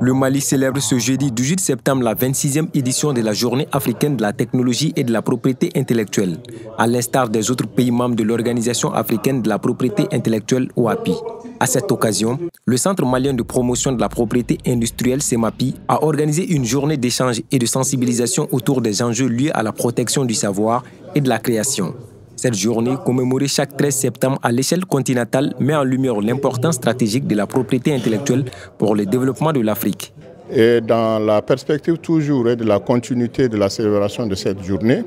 Le Mali célèbre ce jeudi 18 septembre la 26e édition de la Journée africaine de la technologie et de la propriété intellectuelle, à l'instar des autres pays membres de l'Organisation africaine de la propriété intellectuelle OAPI. À cette occasion, le Centre malien de promotion de la propriété industrielle CEMAPI a organisé une journée d'échange et de sensibilisation autour des enjeux liés à la protection du savoir et de la création. Cette journée, commémorée chaque 13 septembre à l'échelle continentale, met en lumière l'importance stratégique de la propriété intellectuelle pour le développement de l'Afrique. Et dans la perspective toujours de la continuité de la célébration de cette journée,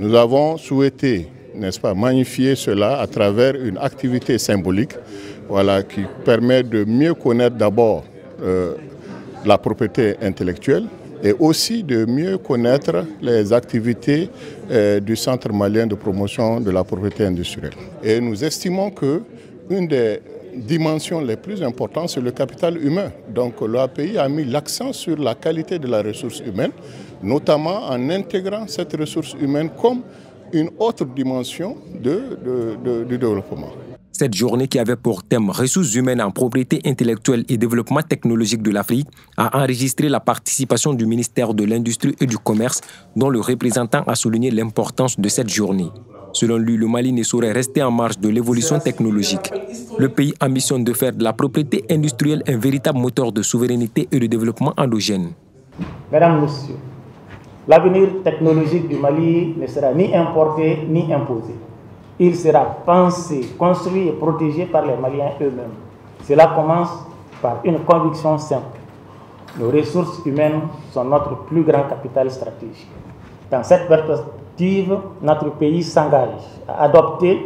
nous avons souhaité, n'est-ce pas, magnifier cela à travers une activité symbolique, qui permet de mieux connaître d'abord la propriété intellectuelle, et aussi de mieux connaître les activités du Centre malien de promotion de la propriété industrielle. Et nous estimons qu'une des dimensions les plus importantes, c'est le capital humain. Donc l'OAPI a mis l'accent sur la qualité de la ressource humaine, notamment en intégrant cette ressource humaine comme une autre dimension du développement. Cette journée, qui avait pour thème « Ressources humaines en propriété intellectuelle et développement technologique de l'Afrique », a enregistré la participation du ministère de l'Industrie et du Commerce, dont le représentant a souligné l'importance de cette journée. Selon lui, le Mali ne saurait rester en marge de l'évolution technologique. Le pays ambitionne de faire de la propriété industrielle un véritable moteur de souveraineté et de développement endogène. Mesdames, Messieurs, l'avenir technologique du Mali ne sera ni importé ni imposé. Il sera pensé, construit et protégé par les Maliens eux-mêmes. Cela commence par une conviction simple. Nos ressources humaines sont notre plus grand capital stratégique. Dans cette perspective, notre pays s'engage à adopter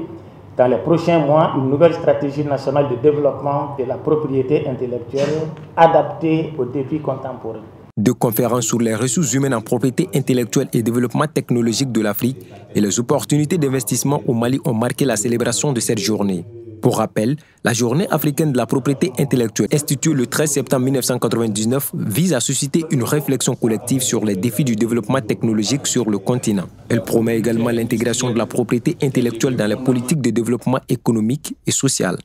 dans les prochains mois une nouvelle stratégie nationale de développement de la propriété intellectuelle adaptée aux défis contemporains. Deux conférences sur les ressources humaines en propriété intellectuelle et développement technologique de l'Afrique et les opportunités d'investissement au Mali ont marqué la célébration de cette journée. Pour rappel, la Journée africaine de la propriété intellectuelle, instituée le 13 septembre 1999, vise à susciter une réflexion collective sur les défis du développement technologique sur le continent. Elle promet également l'intégration de la propriété intellectuelle dans les politiques de développement économique et social.